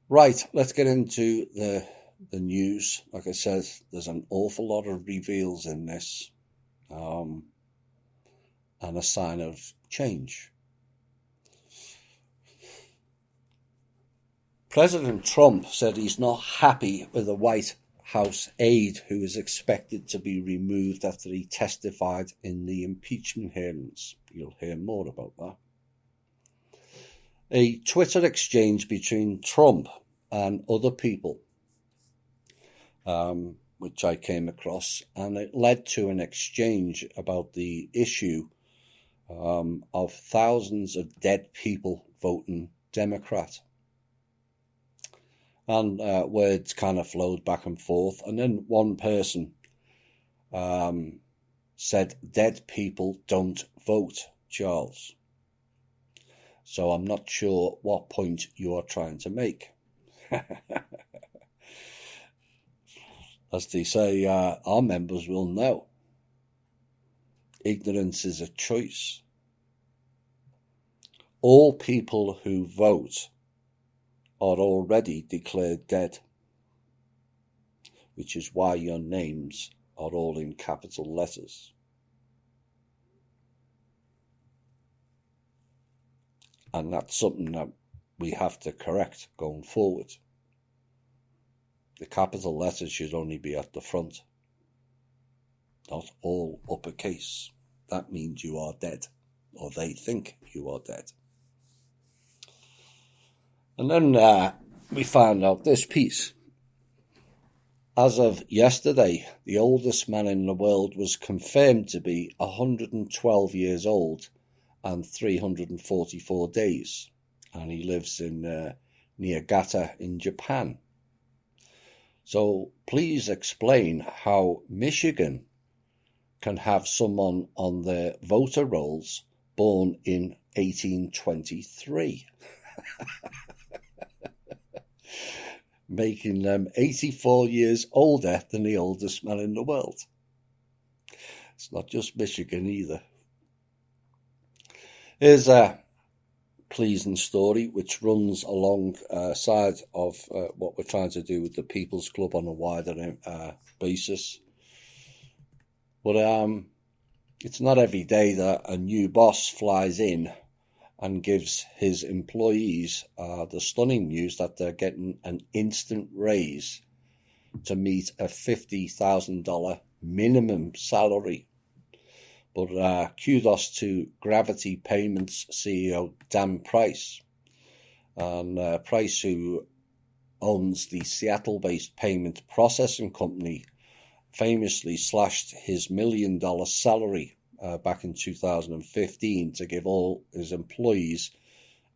Right, let's get into the news. Like I said, there's an awful lot of reveals in this, um, and a sign of change. President Trump said he's not happy with the White House aide who is expected to be removed after he testified in the impeachment hearings. You'll hear more about that. A Twitter exchange between Trump and other people, which I came across, and it led to an exchange about the issue of thousands of dead people voting Democrat. And words kind of flowed back and forth. And then one person said, "Dead people don't vote, Charles." So I'm not sure what point you are trying to make. As they say, our members will know. Ignorance is a choice. All people who vote are already declared dead, which is why your names are all in capital letters. And that's something that we have to correct going forward. The capital letters should only be at the front, not all uppercase. That means you are dead, or they think you are dead. And then we found out this piece. As of yesterday, the oldest man in the world was confirmed to be 112 years old and 344 days. And he lives in Niigata in Japan. So please explain how Michigan can have someone on their voter rolls born in 1823. Making them 84 years older than the oldest man in the world. It's not just Michigan either. Here's a pleasing story which runs alongside of what we're trying to do with the People's Club on a wider basis. But it's not every day that a new boss flies in and gives his employees the stunning news that they're getting an instant raise to meet a $50,000 minimum salary. But kudos to Gravity Payments CEO Dan Price. And Price, who owns the Seattle-based payment processing company, famously slashed his $1 million salary back in 2015 to give all his employees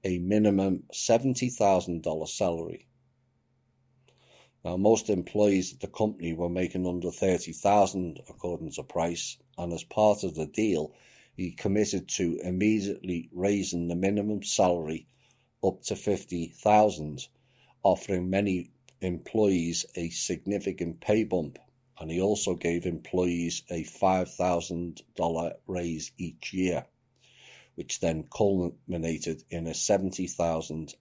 a minimum $70,000 salary. Now, most employees at the company were making under $30,000 according to Price, and as part of the deal, he committed to immediately raising the minimum salary up to $50,000, offering many employees a significant pay bump. And he also gave employees a $5,000 raise each year, which then culminated in a $70,000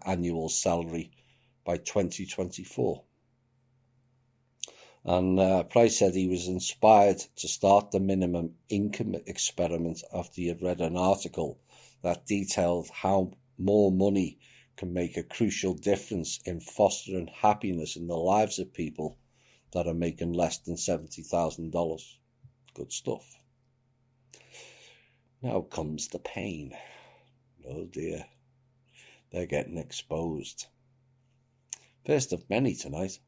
annual salary by 2024. And Price said he was inspired to start the minimum income experiment after he had read an article that detailed how more money can make a crucial difference in fostering happiness in the lives of people that are making less than $70,000. Good stuff. Now comes the pain. Oh dear. They're getting exposed. First of many tonight.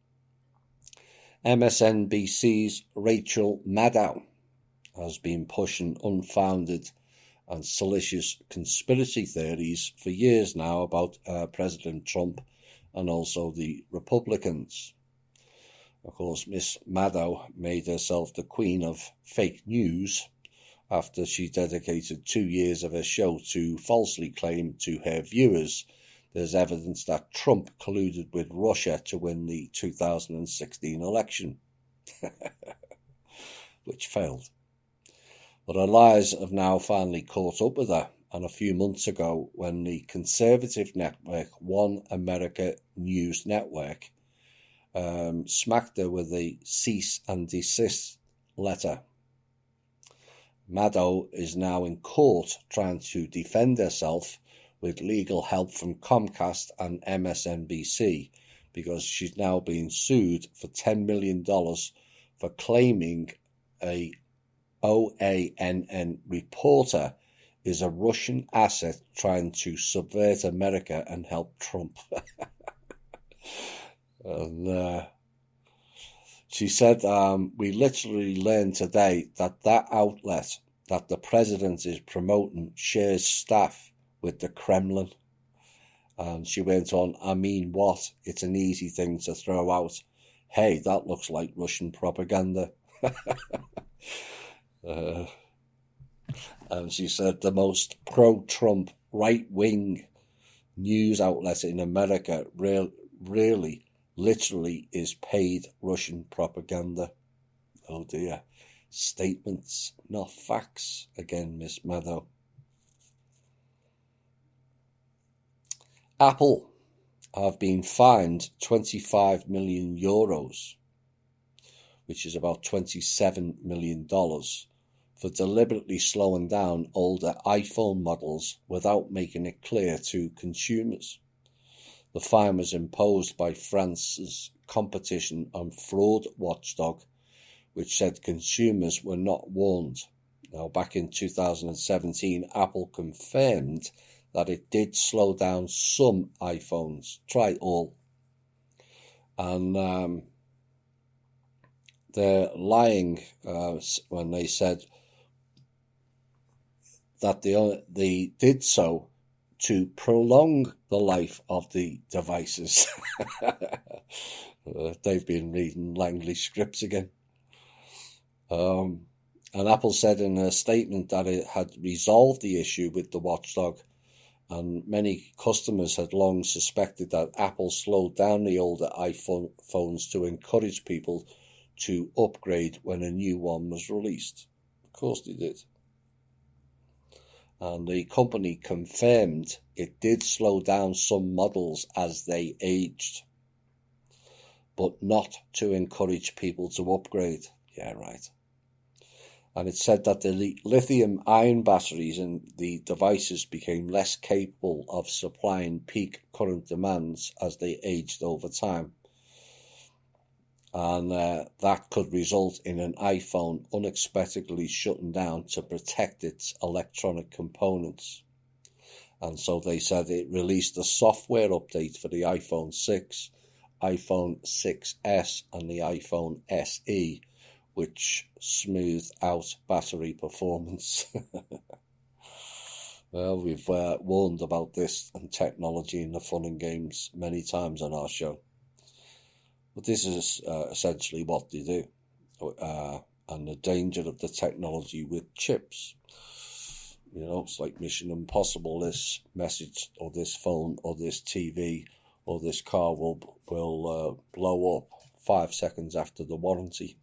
MSNBC's Rachel Maddow has been pushing unfounded and salacious conspiracy theories for years now about President Trump and also the Republicans. Of course, Miss Maddow made herself the queen of fake news after she dedicated 2 years of her show to falsely claim to her viewers there's evidence that Trump colluded with Russia to win the 2016 election, which failed. But her lies have now finally caught up with her, and a few months ago when the conservative network One America News Network smacked her with a cease and desist letter. Maddow is now in court trying to defend herself with legal help from Comcast and MSNBC because she's now being sued for $10 million for claiming a OANN reporter is a Russian asset trying to subvert America and help Trump. And she said, we literally learned today that outlet that the president is promoting shares staff with the Kremlin. And she went on, I mean what? It's an easy thing to throw out. Hey, that looks like Russian propaganda. And she said the most pro-Trump right-wing news outlet in America really, literally is paid Russian propaganda. Oh dear. Statements, not facts. Again, Miss Maddow. Apple have been fined €25 million, which is about $27 million, for deliberately slowing down older iPhone models without making it clear to consumers. The fine was imposed by France's competition and fraud watchdog, which said consumers were not warned. Now, back in 2017, Apple confirmed that it did slow down some iPhones, try all. And they're lying when they said that they did so to prolong the life of the devices. They've been reading Langley scripts again. And Apple said in a statement that it had resolved the issue with the watchdog, and many customers had long suspected that Apple slowed down the older iPhones to encourage people to upgrade when a new one was released. Of course they did. And the company confirmed it did slow down some models as they aged, but not to encourage people to upgrade. Yeah, right. And it said that the lithium-ion batteries in the devices became less capable of supplying peak current demands as they aged over time. And that could result in an iPhone unexpectedly shutting down to protect its electronic components. And so they said it released a software update for the iPhone 6, iPhone 6S and the iPhone SE, which smoothed out battery performance. Well, we've warned about this and technology and the fun and games many times on our show. But this is essentially what they do, and the danger of the technology with chips. You know, it's like Mission Impossible. This message or this phone or this TV or this car will blow up 5 seconds after the warranty,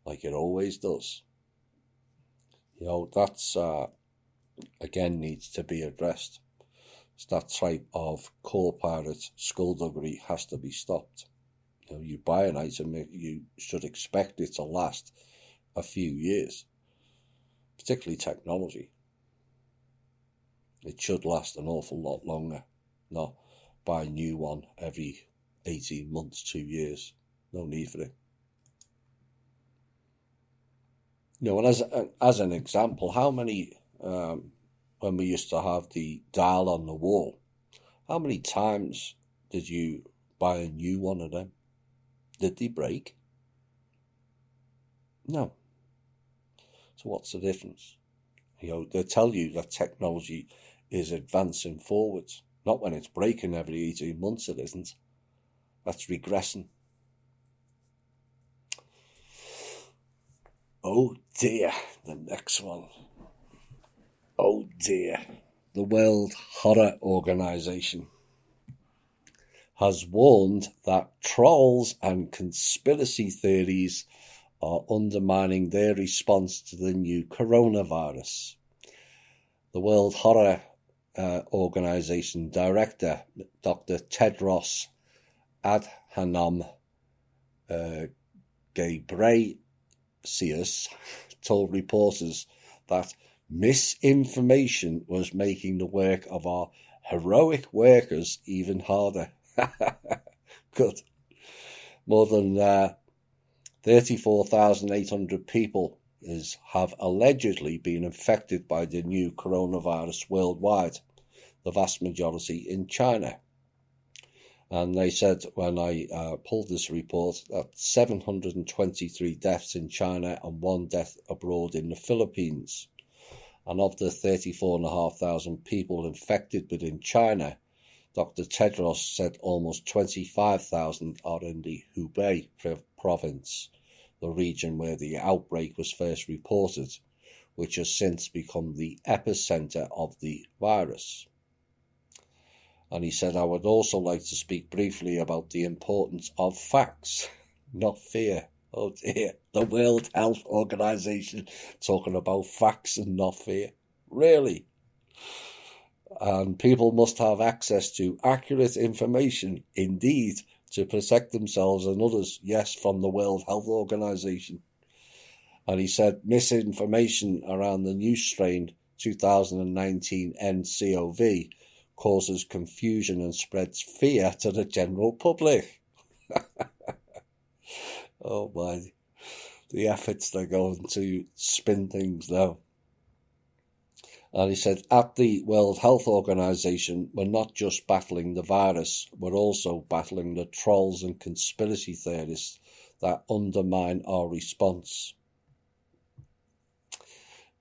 like it always does. You know, that's again needs to be addressed. That type of corporate skullduggery has to be stopped. You know, you buy an item, you should expect it to last a few years, particularly technology. It should last an awful lot longer, not buy a new one every 18 months, 2 years. No need for it. You know, and as an example, how many... when we used to have the dial on the wall, how many times did you buy a new one of them? Did they break? No. So what's the difference? You know, they tell you that technology is advancing forwards. Not when it's breaking every 18 months, it isn't. That's regressing. Oh dear, the next one. Oh dear. The World Horror Organization has warned that trolls and conspiracy theories are undermining their response to the new coronavirus. The World Horror Organization Director, Dr. Tedros Adhanom Ghebreyesus, told reporters that misinformation was making the work of our heroic workers even harder. Good. More than 34,800 people have allegedly been infected by the new coronavirus worldwide, the vast majority in China. And they said when I pulled this report that 723 deaths in China and 1 death abroad in the Philippines. And of the 34,500 people infected within China, Dr. Tedros said almost 25,000 are in the Hubei province, the region where the outbreak was first reported, which has since become the epicenter of the virus. And he said, I would also like to speak briefly about the importance of facts, not fear. Oh dear, the World Health Organization talking about facts and not fear. Really? And people must have access to accurate information, indeed, to protect themselves and others, yes, from the World Health Organization. And he said misinformation around the new strain 2019 nCoV causes confusion and spreads fear to the general public. Oh my, the efforts they're going to spin things now. And he said, at the World Health Organization, we're not just battling the virus, we're also battling the trolls and conspiracy theorists that undermine our response.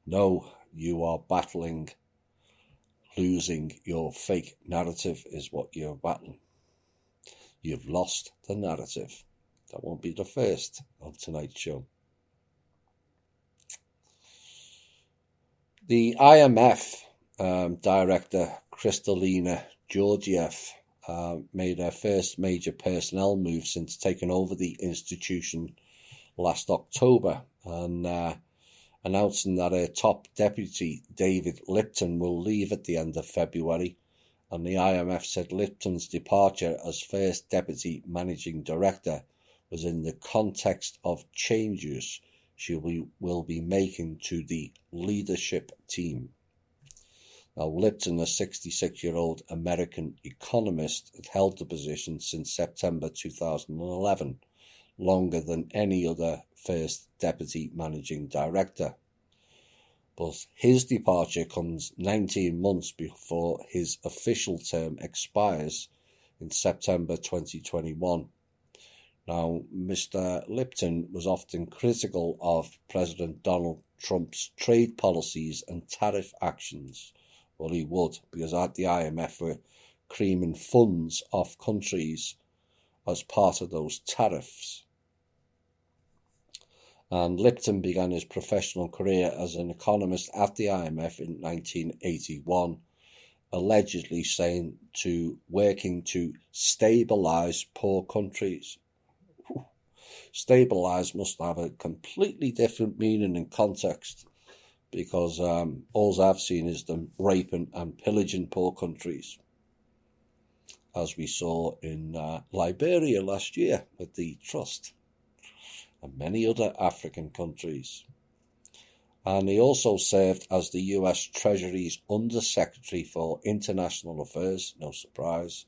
No, you are battling losing your fake narrative is what you're battling. You've lost the narrative. That won't be the first on tonight's show. The IMF director, Kristalina Georgiev, made her first major personnel move since taking over the institution last October, and announcing that her top deputy, David Lipton, will leave at the end of February. And the IMF said Lipton's departure as first deputy managing director was in the context of changes she will be making to the leadership team. Now, Lipton, a 66-year-old American economist, had held the position since September 2011, longer than any other first deputy managing director. But his departure comes 19 months before his official term expires in September 2021. Now, Mr. Lipton was often critical of President Donald Trump's trade policies and tariff actions. Well, he would, because at the IMF were creaming funds off countries as part of those tariffs. And Lipton began his professional career as an economist at the IMF in 1981, allegedly working to stabilize poor countries. Stabilize must have a completely different meaning and context, because all I've seen is them raping and pillaging poor countries, as we saw in Liberia last year with the Trust and many other African countries. And he also served as the US Treasury's Undersecretary for International Affairs, no surprise,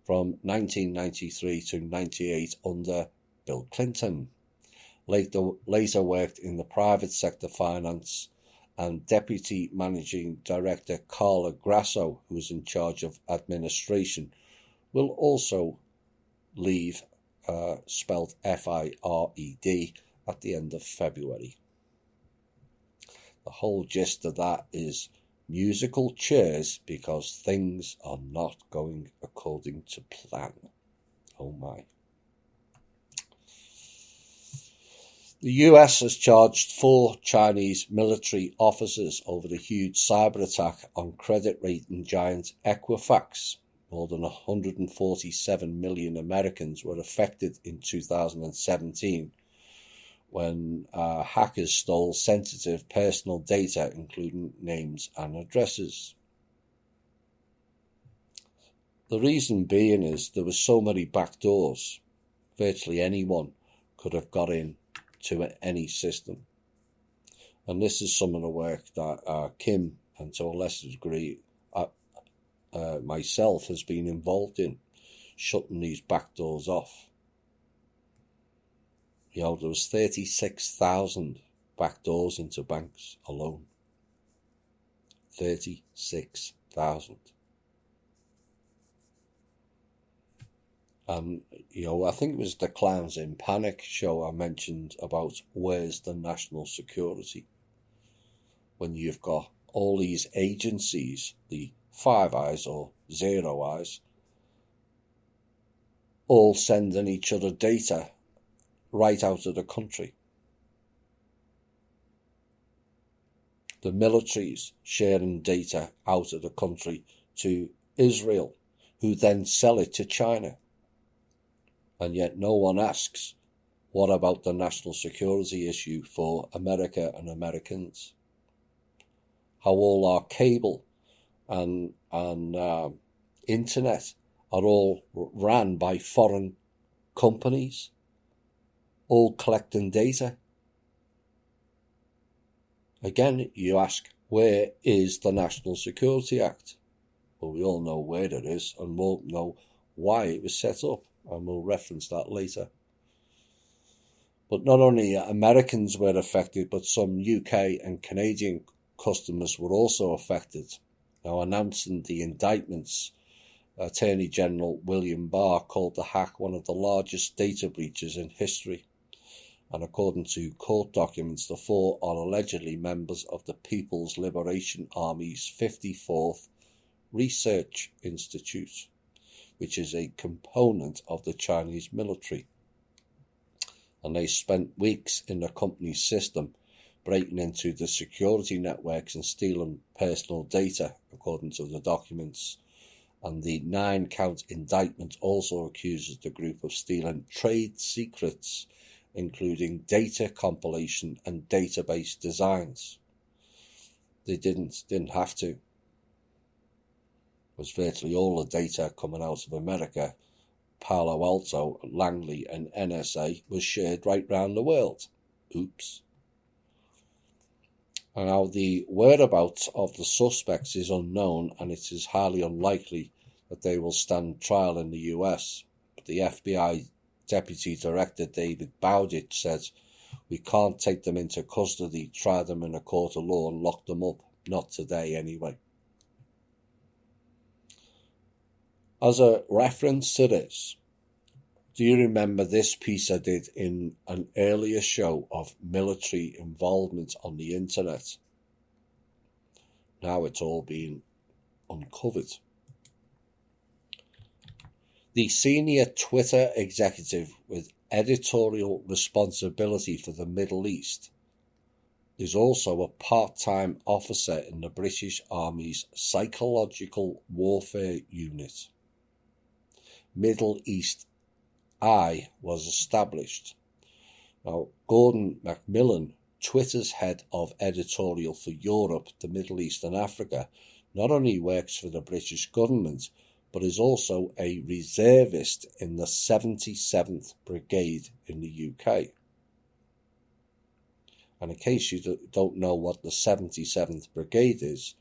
from 1993 to 1998 under Bill Clinton. Later worked in the private sector finance, and Deputy Managing Director Carla Grasso, who was in charge of administration, will also leave, spelled FIRED, at the end of February. The whole gist of that is musical chairs because things are not going according to plan. Oh my. The US has charged 4 Chinese military officers over the huge cyber attack on credit rating giant Equifax. More than 147 million Americans were affected in 2017 when hackers stole sensitive personal data, including names and addresses. The reason being is there were so many backdoors. Virtually anyone could have got in to any system. And this is some of the work that Kim, and to a lesser degree myself, has been involved in, shutting these backdoors off. You know, there was 36,000 backdoors into banks alone. 36,000. You know, I think it was the Clowns in Panic show I mentioned about where's the national security, when you've got all these agencies, the Five Eyes or Zero Eyes, all sending each other data right out of the country. The militaries sharing data out of the country to Israel, who then sell it to China. And yet no one asks, what about the national security issue for America and Americans? How all our cable and internet are all ran by foreign companies, all collecting data. Again, you ask, where is the National Security Act? Well, we all know where it is, and we'll know why it was set up, and we'll reference that later. But not only Americans were affected, but some UK and Canadian customers were also affected. Now, announcing the indictments, Attorney General William Barr called the hack one of the largest data breaches in history. And according to court documents, the four are allegedly members of the People's Liberation Army's 54th Research Institute, which is a component of the Chinese military. And they spent weeks in the company's system, breaking into the security networks and stealing personal data, according to the documents. And the 9-count indictment also accuses the group of stealing trade secrets, including data compilation and database designs. They didn't have to. It was virtually all the data coming out of America, Palo Alto, Langley and NSA was shared right round the world. Oops. And now the whereabouts of the suspects is unknown, and it is highly unlikely that they will stand trial in the US. But the FBI Deputy Director David Bowditch says, "We can't take them into custody, try them in a court of law and lock them up. Not today anyway." As a reference to this, do you remember this piece I did in an earlier show of military involvement on the internet? Now it's all being uncovered. The senior Twitter executive with editorial responsibility for the Middle East is also a part-time officer in the British Army's Psychological Warfare Unit. Middle East Eye was established. Now, Gordon Macmillan, Twitter's head of editorial for Europe, the Middle East and Africa, not only works for the British government, but is also a reservist in the 77th Brigade in the UK. And in case you don't know what the 77th Brigade is,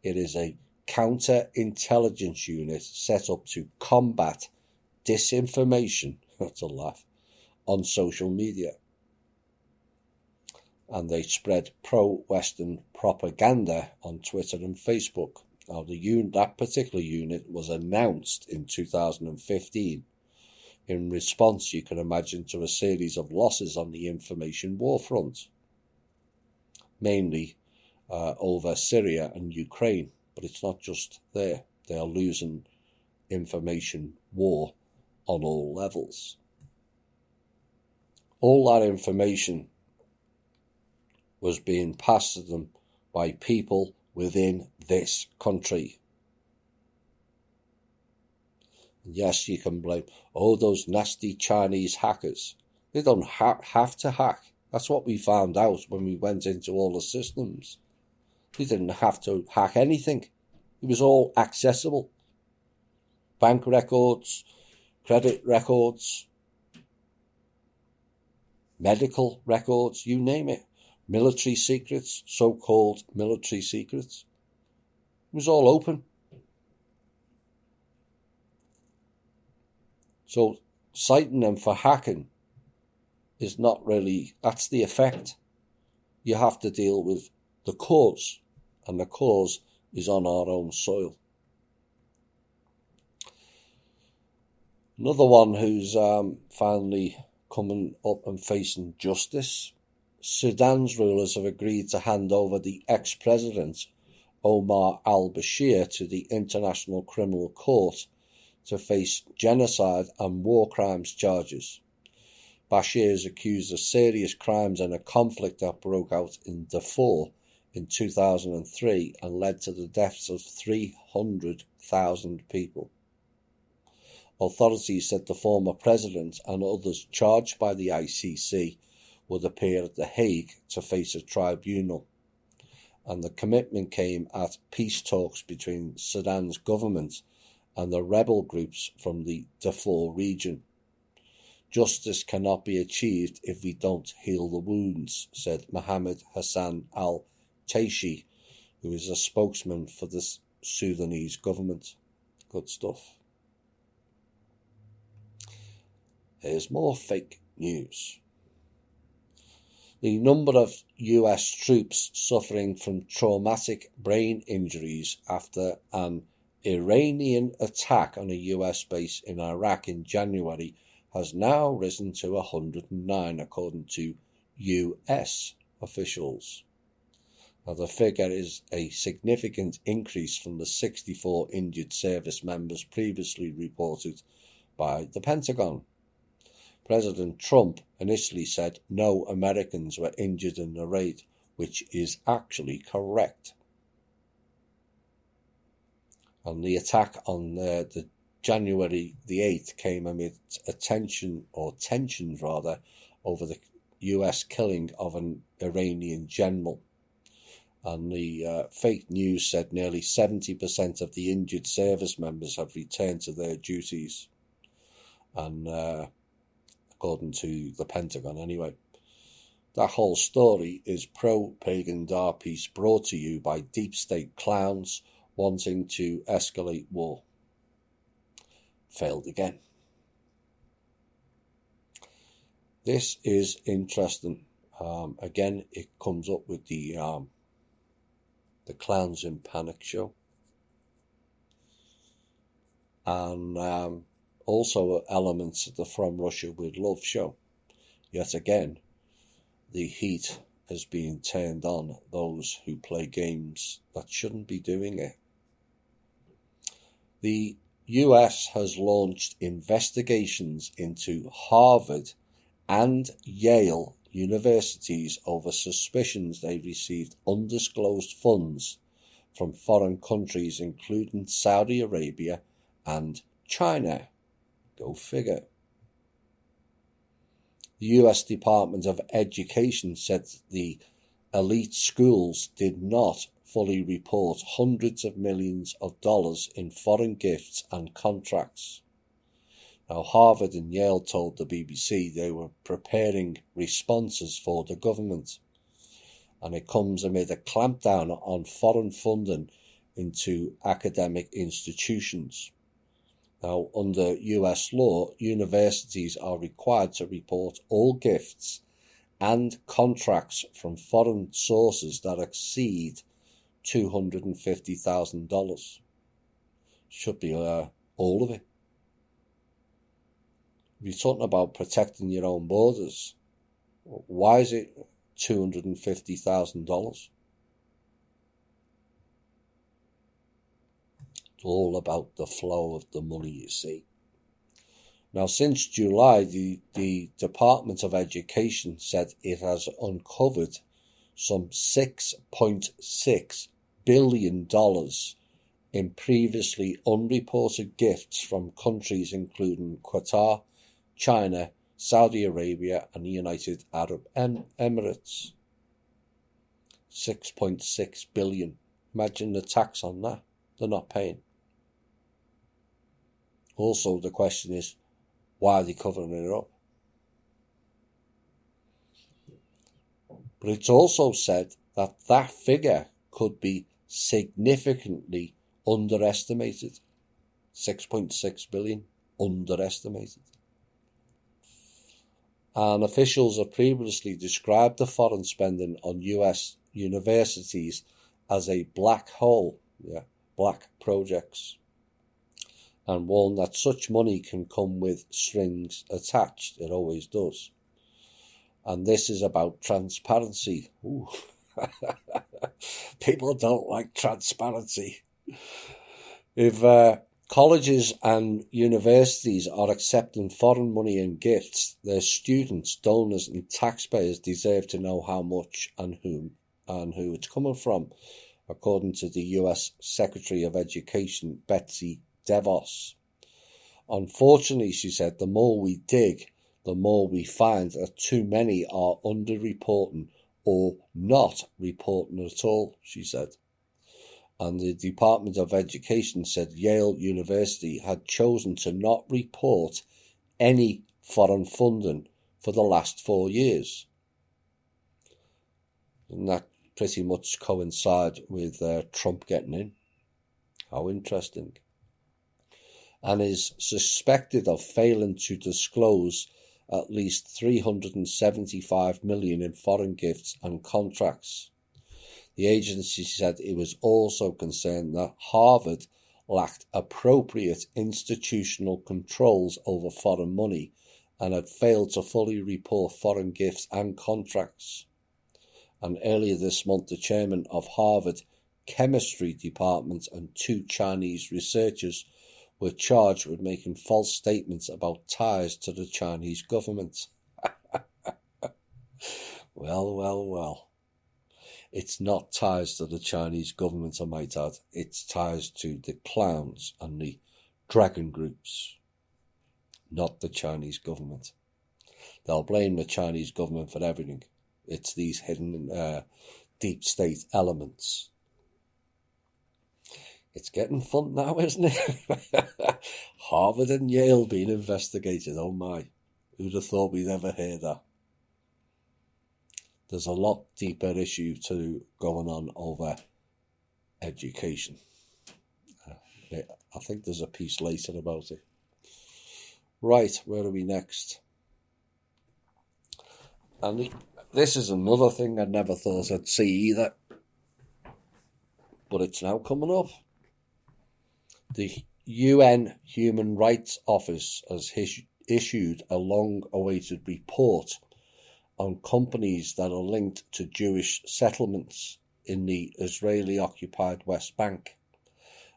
it is a counter-intelligence unit set up to combat disinformation, that's a laugh, on social media. And they spread pro-Western propaganda on Twitter and Facebook. Now, that particular unit was announced in 2015 in response, you can imagine, to a series of losses on the information war front, mainly over Syria and Ukraine. But it's not just there. They are losing information war on all levels. All that information was being passed to them by people within this country. Yes, you can blame, those nasty Chinese hackers. They don't have to hack. That's what we found out when we went into all the systems. We didn't have to hack anything. It was all accessible. Bank records, credit records, medical records, you name it. Military secrets, so-called military secrets. It was all open. So citing them for hacking is not really, that's the effect. You have to deal with the cause, and the cause is on our own soil. Another one who's finally coming up and facing justice. Sudan's rulers have agreed to hand over the ex-president Omar al-Bashir to the International Criminal Court to face genocide and war crimes charges. Bashir is accused of serious crimes in a conflict that broke out in Darfur in 2003 and led to the deaths of 300,000 people. Authorities said the former president and others charged by the ICC would appear at The Hague to face a tribunal, and the commitment came at peace talks between Sudan's government and the rebel groups from the Darfur region. Justice cannot be achieved if we don't heal the wounds, said Mohammed Hassan al-Taishi, who is a spokesman for the Sudanese government. Good stuff. Here's more fake news. The number of US troops suffering from traumatic brain injuries after an Iranian attack on a US base in Iraq in January has now risen to 109, according to US officials. Now, the figure is a significant increase from the 64 injured service members previously reported by the Pentagon. President Trump initially said no Americans were injured in the raid, which is actually correct. And the attack on the January the 8th came amid tensions over the US killing of an Iranian general. And the fake news said nearly 70% of the injured service members have returned to their duties. And according to the Pentagon anyway. That whole story is pro-pagan Dar piece brought to you by deep state clowns wanting to escalate war. Failed again. This is interesting. Again, it comes up with the Clowns in Panic show. And also elements of the From Russia with Love show. Yet again, the heat is being turned on those who play games that shouldn't be doing it. The US has launched investigations into Harvard and Yale universities over suspicions they received undisclosed funds from foreign countries including Saudi Arabia and China. Go figure. The US Department of Education said the elite schools did not fully report hundreds of millions of dollars in foreign gifts and contracts. Now, Harvard and Yale told the BBC they were preparing responses for the government, and it comes amid a clampdown on foreign funding into academic institutions. Now, under US law, universities are required to report all gifts and contracts from foreign sources that exceed $250,000. Should be all of it. If you're talking about protecting your own borders, why is it $250,000? It's all about the flow of the money, you see. Now, since July, the Department of Education said it has uncovered some $6.6 billion in previously unreported gifts from countries including Qatar, China, Saudi Arabia and the United Arab Emirates. 6.6 billion. Imagine the tax on that. They're not paying. Also, the question is, why are they covering it up? But it's also said that that figure could be significantly underestimated. 6.6 billion, underestimated. And officials have previously described the foreign spending on US universities as a black hole, black projects, and warned that such money can come with strings attached. It always does. And this is about transparency. Ooh. People don't like transparency. If colleges and universities are accepting foreign money and gifts, their students, donors and taxpayers deserve to know how much and who it's coming from, according to the US Secretary of Education, Betsy DeVos. Unfortunately, she said, the more we dig, the more we find that too many are underreporting or not reporting at all, she said. And the Department of Education said Yale University had chosen to not report any foreign funding for the last 4 years. And that pretty much coincide with Trump getting in. How interesting. And is suspected of failing to disclose at least $375 million in foreign gifts and contracts. The agency said it was also concerned that Harvard lacked appropriate institutional controls over foreign money and had failed to fully report foreign gifts and contracts. And earlier this month, the chairman of Harvard Chemistry Department and 2 Chinese researchers were charged with making false statements about ties to the Chinese government. Well. It's not ties to the Chinese government, I might add. It's ties to the clowns and the dragon groups, not the Chinese government. They'll blame the Chinese government for everything. It's these hidden deep state elements. It's getting fun now, isn't it? Harvard and Yale being investigated. Oh my, who'd have thought we'd ever hear that? There's a lot deeper issue going on over education. I think there's a piece later about it. Right, where are we next? And this is another thing I never thought I'd see either. But it's now coming up. The UN Human Rights Office has issued a long-awaited report on companies that are linked to Jewish settlements in the Israeli-occupied West Bank.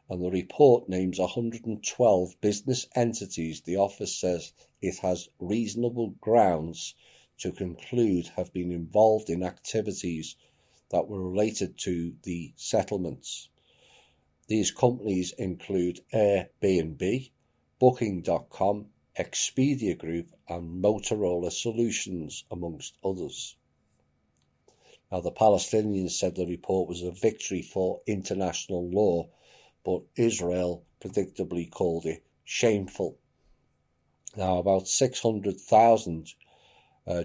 And the report names 112 business entities the office says it has reasonable grounds to conclude have been involved in activities that were related to the settlements. These companies include Airbnb, Booking.com, Expedia Group and Motorola Solutions, amongst others. Now, the Palestinians said the report was a victory for international law, but Israel predictably called it shameful. Now, about 600,000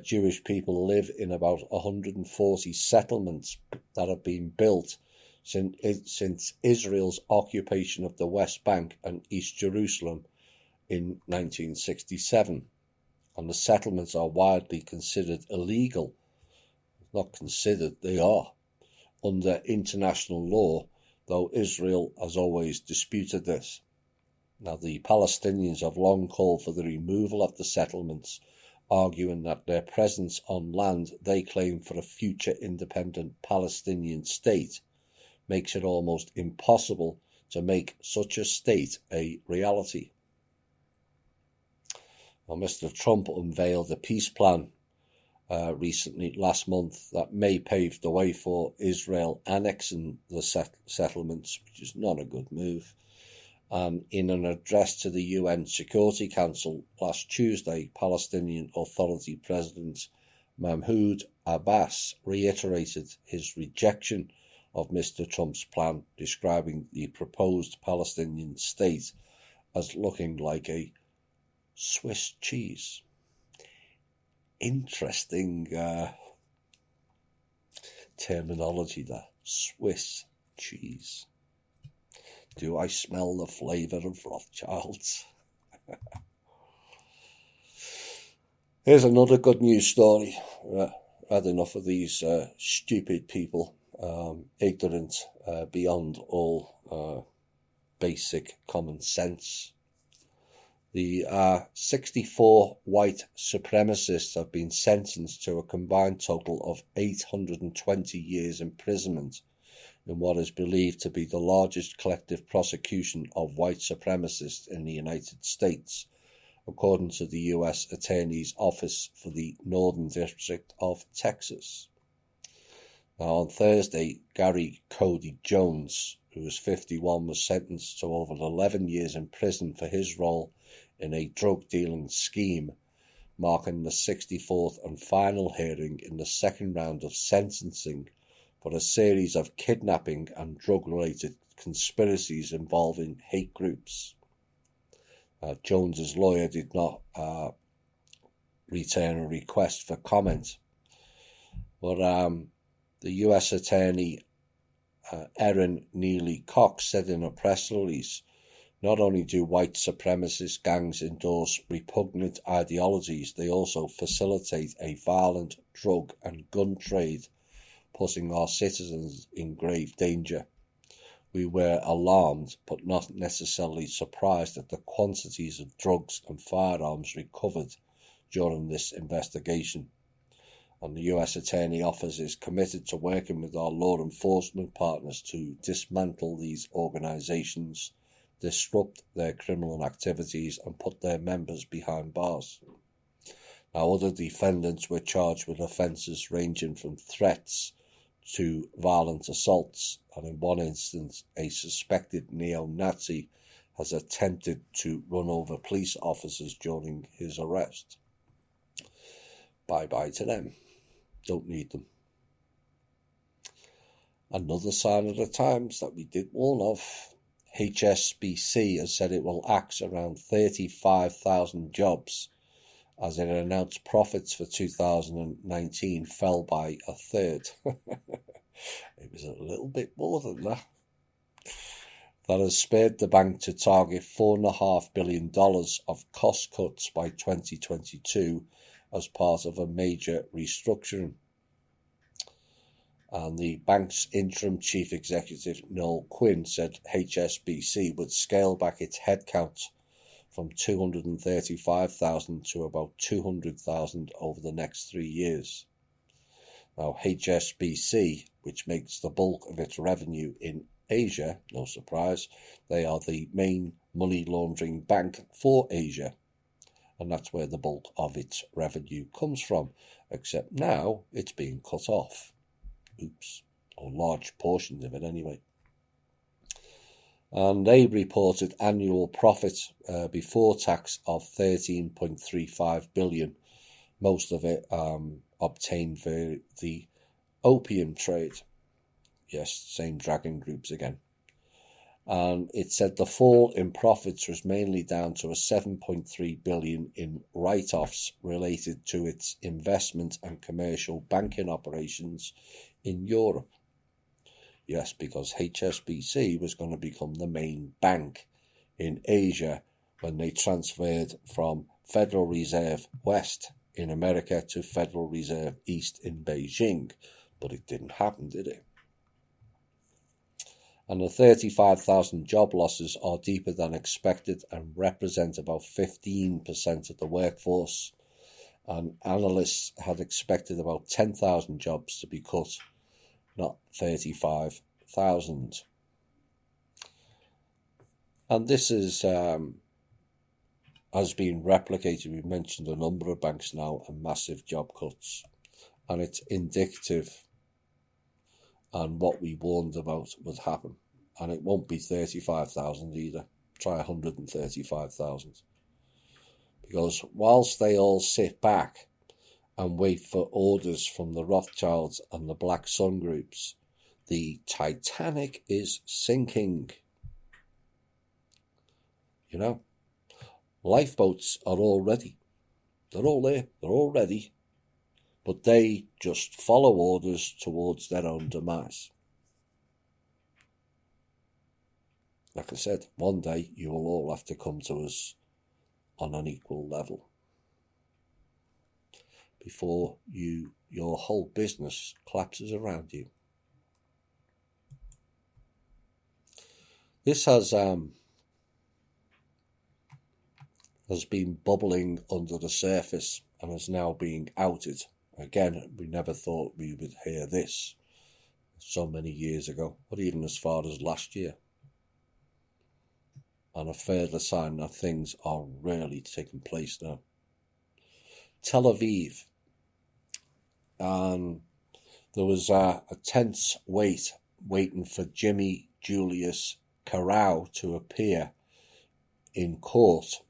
Jewish people live in about 140 settlements that have been built since Israel's occupation of the West Bank and East Jerusalem in 1967, and the settlements are widely considered illegal. Not considered, they are, under international law, though Israel has always disputed this. Now, the Palestinians have long called for the removal of the settlements, arguing that their presence on land they claim for a future independent Palestinian state makes it almost impossible to make such a state a reality. Well, Mr. Trump unveiled a peace plan last month that may pave the way for Israel annexing the settlements, which is not a good move. And in an address to the UN Security Council last Tuesday, Palestinian Authority President Mahmoud Abbas reiterated his rejection of Mr. Trump's plan, describing the proposed Palestinian state as looking like a Swiss cheese. Interesting terminology there, Swiss cheese. Do I smell the flavour of Rothschilds? Here's another good news story. Had enough of these stupid people, ignorant beyond all basic common sense. The 64 white supremacists have been sentenced to a combined total of 820 years imprisonment in what is believed to be the largest collective prosecution of white supremacists in the United States, according to the U.S. Attorney's Office for the Northern District of Texas. Now, on Thursday, Gary Cody Jones, who was 51, was sentenced to over 11 years in prison for his role in a drug-dealing scheme, marking the 64th and final hearing in the second round of sentencing for a series of kidnapping and drug-related conspiracies involving hate groups. Jones's lawyer did not return a request for comment, but the U.S. Attorney Erin Neely Cox said in a press release, "Not only do white supremacist gangs endorse repugnant ideologies, they also facilitate a violent drug and gun trade, putting our citizens in grave danger. We were alarmed, but not necessarily surprised at the quantities of drugs and firearms recovered during this investigation. And the U.S. Attorney Office is committed to working with our law enforcement partners to dismantle these organizations, disrupt their criminal activities, and put their members behind bars." Now, other defendants were charged with offences ranging from threats to violent assaults, and in one instance, a suspected neo-Nazi has attempted to run over police officers during his arrest. Bye-bye to them. Don't need them. Another sign of the times that we did warn of. HSBC has said it will axe around 35,000 jobs as it announced profits for 2019 fell by a third. It was a little bit more than that. That has spurred the bank to target $4.5 billion of cost cuts by 2022 as part of a major restructuring. And the bank's interim chief executive, Noel Quinn, said HSBC would scale back its headcount from 235,000 to about 200,000 over the next 3 years. Now, HSBC, which makes the bulk of its revenue in Asia, no surprise, they are the main money laundering bank for Asia, and that's where the bulk of its revenue comes from, except now it's being cut off. Oops, or large portions of it anyway. And they reported annual profit before tax of $13.35 billion, most of it obtained via the opium trade. Yes, same dragon groups again. And it said the fall in profits was mainly down to a $7.3 billion in write-offs related to its investment and commercial banking operations in Europe. Yes, because HSBC was going to become the main bank in Asia when they transferred from Federal Reserve West in America to Federal Reserve East in Beijing. But it didn't happen, did it? And the 35,000 job losses are deeper than expected and represent about 15% of the workforce. And analysts had expected about 10,000 jobs to be cut, not 35,000. And this is has been replicated. We've mentioned a number of banks now and massive job cuts. And it's indicative and what we warned about would happen. And it won't be 35,000 either. Try 135,000. Because whilst they all sit back and wait for orders from the Rothschilds and the Black Sun groups, the Titanic is sinking. You know, lifeboats are all ready. They're all there. They're all ready. But they just follow orders towards their own demise. Like I said, one day you will all have to come to us on an equal level before your whole business collapses around you. This has been bubbling under the surface and is now being outed. Again, we never thought we would hear this so many years ago, or even as far as last year. And a further sign that things are really taking place now. Tel Aviv. And there was a tense waiting for Jimmy Julius Carroll to appear in court.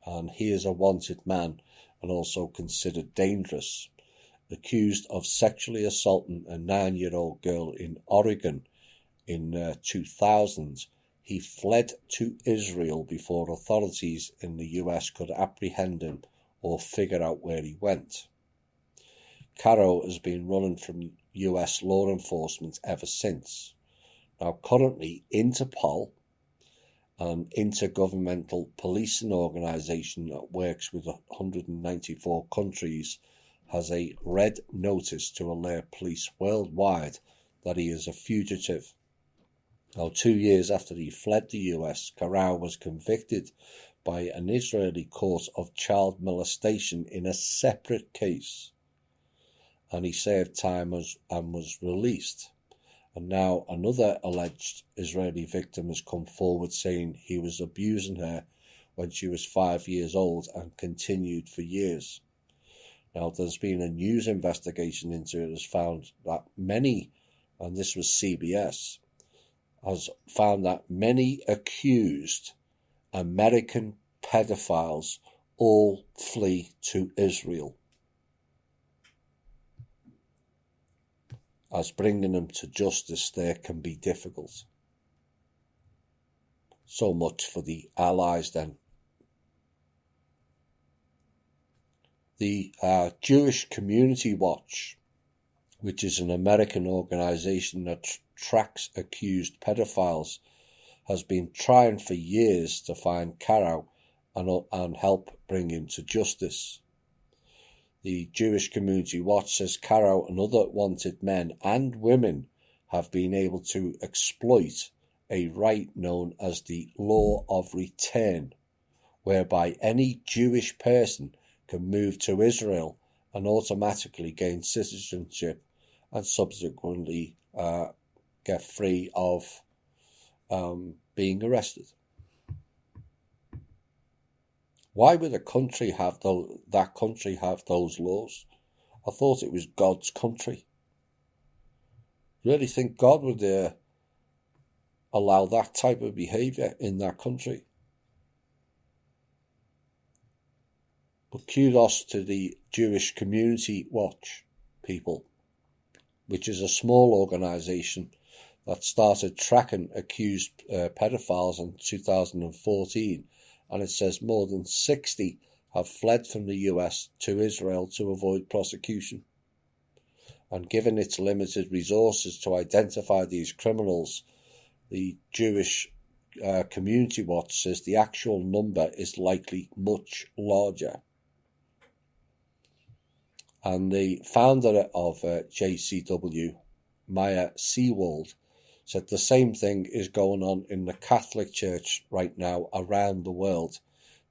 And he is a wanted man and also considered dangerous, accused of sexually assaulting a 9-year-old girl in Oregon in 2000. He fled to Israel before authorities in the US could apprehend him or figure out where he went. Caro has been running from US law enforcement ever since. Now currently Interpol, an intergovernmental policing organisation that works with 194 countries, has a red notice to alert police worldwide that he is a fugitive. Now, 2 years after he fled the US, Carroll was convicted by an Israeli court of child molestation in a separate case. And he served time and was released. And now another alleged Israeli victim has come forward saying he was abusing her when she was 5 years old and continued for years. Now, there's been a news investigation into it has found that many, and this was CBS, has found that many accused American pedophiles all flee to Israel, as bringing them to justice there can be difficult. So much for the Allies then. The Jewish Community Watch, which is an American organisation that tracks accused pedophiles, has been trying for years to find Caro and help bring him to justice. The Jewish Community Watch says Caro and other wanted men and women have been able to exploit a right known as the law of return, whereby any Jewish person can move to Israel and automatically gain citizenship and subsequently get free of being arrested. Why would that country have those laws? I thought it was God's country. Really think God would allow that type of behaviour in that country? But kudos to the Jewish Community Watch people, which is a small organisation that started tracking accused pedophiles in 2014, and it says more than 60 have fled from the US to Israel to avoid prosecution. And given its limited resources to identify these criminals, the Jewish Community Watch says the actual number is likely much larger. And the founder of JCW, Maya Seewald, said the same thing is going on in the Catholic Church right now around the world.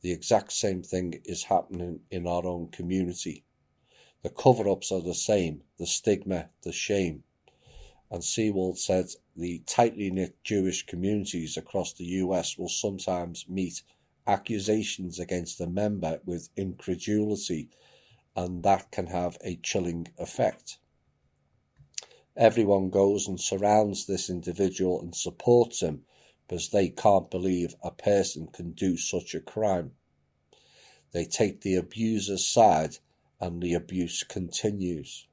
The exact same thing is happening in our own community. The cover-ups are the same, the stigma, the shame. And Seewald said the tightly knit Jewish communities across the US will sometimes meet accusations against a member with incredulity, and that can have a chilling effect. Everyone goes and surrounds this individual and supports him, because they can't believe a person can do such a crime. They take the abuser's side and the abuse continues.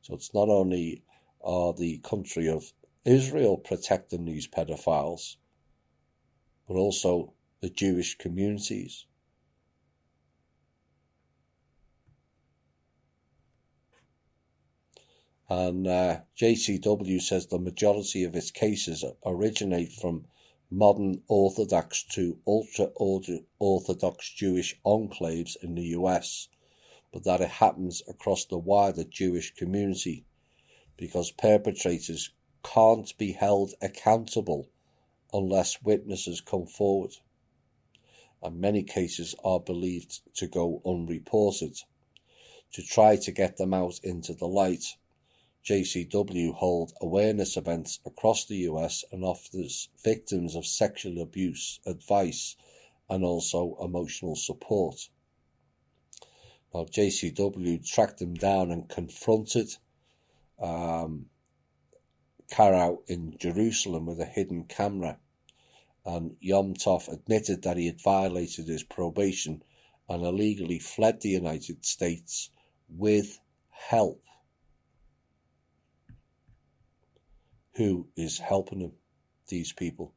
So it's not only the country of Israel protecting these pedophiles, but also the Jewish communities. And JCW says the majority of its cases originate from modern Orthodox to ultra-Orthodox Jewish enclaves in the US, but that it happens across the wider Jewish community because perpetrators can't be held accountable unless witnesses come forward, and many cases are believed to go unreported. To try to get them out into the light, JCW hold awareness events across the US and offers victims of sexual abuse advice and also emotional support. Now, JCW tracked them down and confronted Carrow in Jerusalem with a hidden camera, and Yom Tov admitted that he had violated his probation and illegally fled the United States with help. Who is helping him? These people.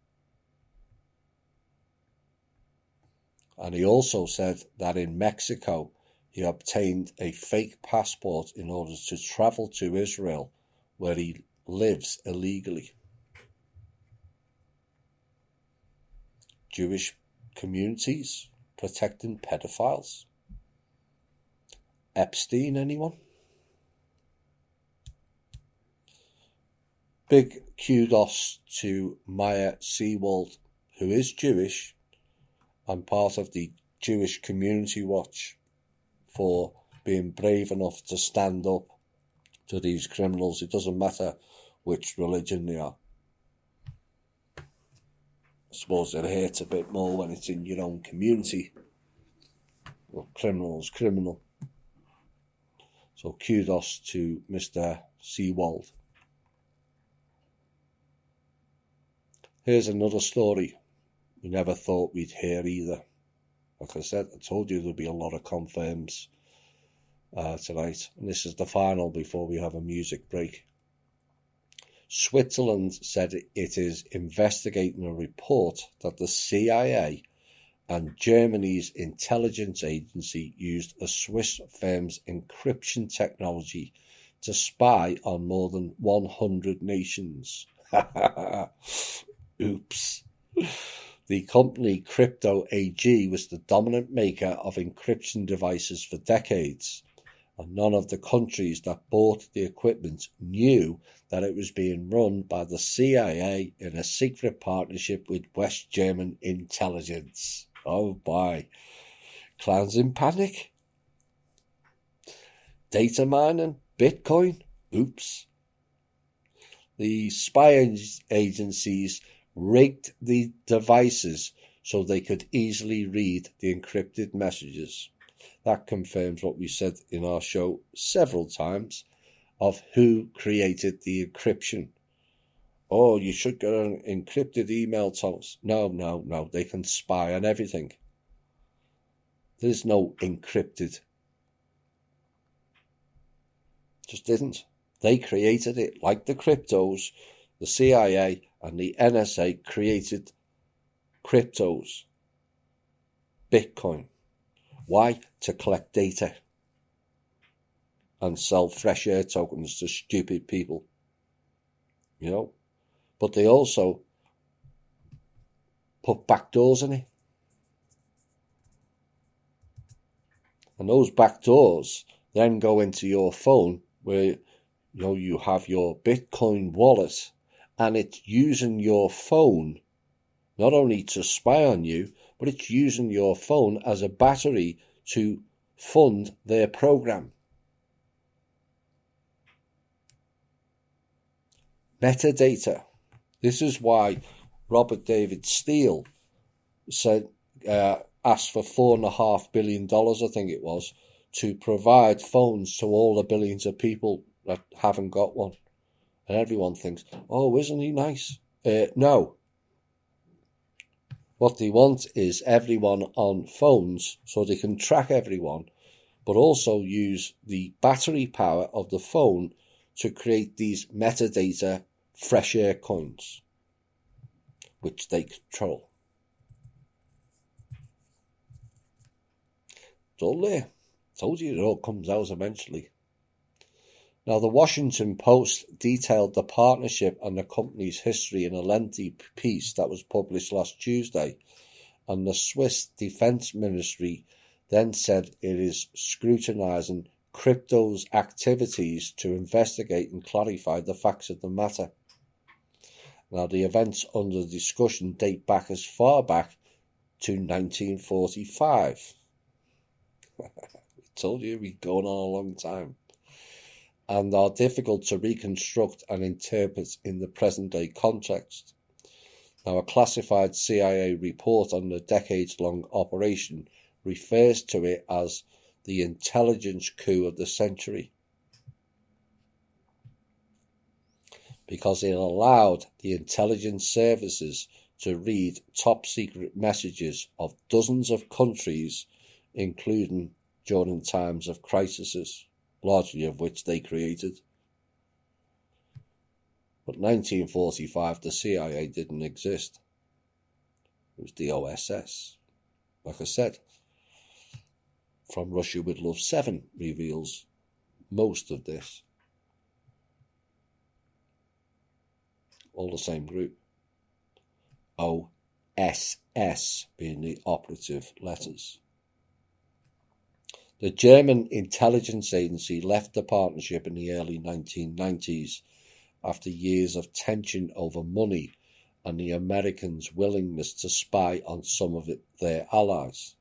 And he also said that in Mexico he obtained a fake passport in order to travel to Israel, where he lives illegally. Jewish communities protecting pedophiles. Epstein, anyone? Big kudos to Maya Seawald, who is Jewish and part of the Jewish Community Watch, for being brave enough to stand up to these criminals. It doesn't matter which religion they are. I suppose it hurts a bit more when it's in your own community. Well, criminal's criminal. So kudos to Mr. Seawald. Here's another story we never thought we'd hear either. Like I said, I told you there'll be a lot of confirms tonight. And this is the final before we have a music break. Switzerland said it is investigating a report that the CIA and Germany's intelligence agency used a Swiss firm's encryption technology to spy on more than 100 nations. Oops. The company Crypto AG was the dominant maker of encryption devices for decades, and none of the countries that bought the equipment knew that it was being run by the CIA in a secret partnership with West German intelligence. Oh boy. Clans in panic? Data mining? Bitcoin? Oops. The spy agencies rigged the devices so they could easily read the encrypted messages. That confirms what we said in our show several times of who created the encryption. Oh, you should get an encrypted email, Thomas. No. They can spy on everything. There's no encrypted. Just didn't. They created it like the cryptos. The CIA and the NSA created cryptos. Bitcoin. Why? To collect data and sell fresh air tokens to stupid people. You know? But they also put backdoors in it. And those backdoors then go into your phone where you have your Bitcoin wallet, and it's using your phone not only to spy on you, but it's using your phone as a battery to fund their program. Metadata. This is why Robert David Steele said, asked for $4.5 billion, I think it was, to provide phones to all the billions of people that haven't got one. And everyone thinks, oh, isn't he nice? No. What they want is everyone on phones so they can track everyone, but also use the battery power of the phone to create these metadata fresh air coins, which they control. It's all there. Told you it all comes out eventually. Now, the Washington Post detailed the partnership and the company's history in a lengthy piece that was published last Tuesday, and the Swiss Defense Ministry then said it is scrutinizing crypto's activities to investigate and clarify the facts of the matter. Now, the events under discussion date back as far back to 1945. I told you we'd gone on a long time, and are difficult to reconstruct and interpret in the present-day context. Now, a classified CIA report on the decades-long operation refers to it as the intelligence coup of the century, because it allowed the intelligence services to read top-secret messages of dozens of countries, including during times of crises, largely of which they created. But 1945, the CIA didn't exist. It was the OSS. Like I said, From Russia with Love 7 reveals most of this. All the same group. OSS being the operative letters. The German intelligence agency left the partnership in the early 1990s after years of tension over money and the Americans' willingness to spy on some of their allies.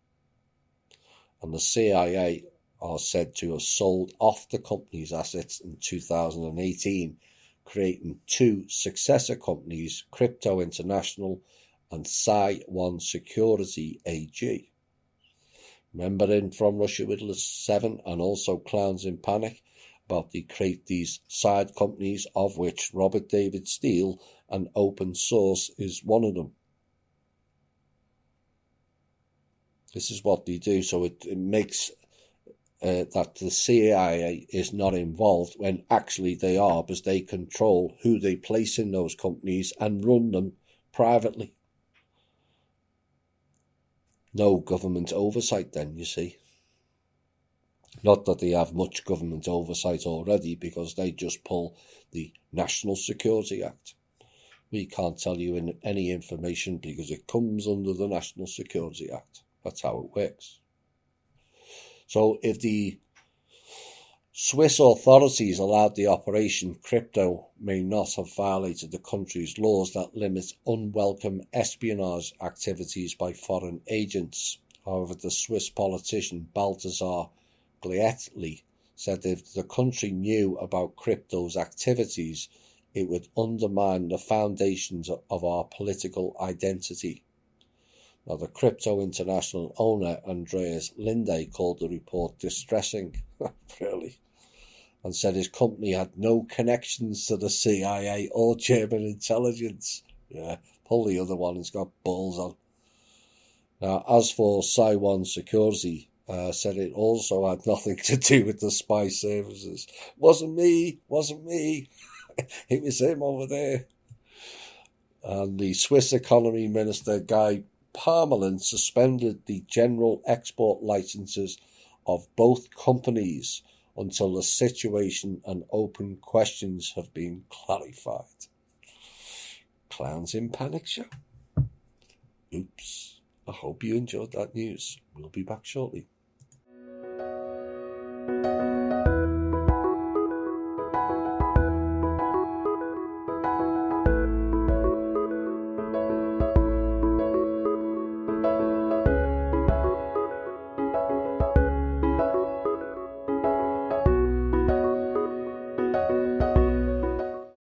And the CIA are said to have sold off the company's assets in 2018, creating two successor companies, Crypto International and Psi-One Security AG. Remember in From Russia with Love 7 and also Clowns in Panic about they create these side companies, of which Robert David Steele and Open Source is one of them. This is what they do, so it makes that the CIA is not involved when actually they are, because they control who they place in those companies and run them privately. No government oversight then, you see. Not that they have much government oversight already, because they just pull the National Security Act. We can't tell you any information because it comes under the National Security Act. That's how it works. So if the Swiss authorities allowed the operation, crypto may not have violated the country's laws that limit unwelcome espionage activities by foreign agents. However, the Swiss politician Balthasar Glietli said if the country knew about crypto's activities, it would undermine the foundations of our political identity. Now, the Crypto International owner, Andreas Linde, called the report distressing, really, and said his company had no connections to the CIA or German intelligence. Yeah, pull the other one, he's got balls on. Now, as for Psi-One Security, said it also had nothing to do with the spy services. Wasn't me. It was him over there. And the Swiss Economy Minister, Guy Parmelin, suspended the general export licenses of both companies until the situation and open questions have been clarified. Clowns in Panic show. Oops. I hope you enjoyed that news. We'll be back shortly.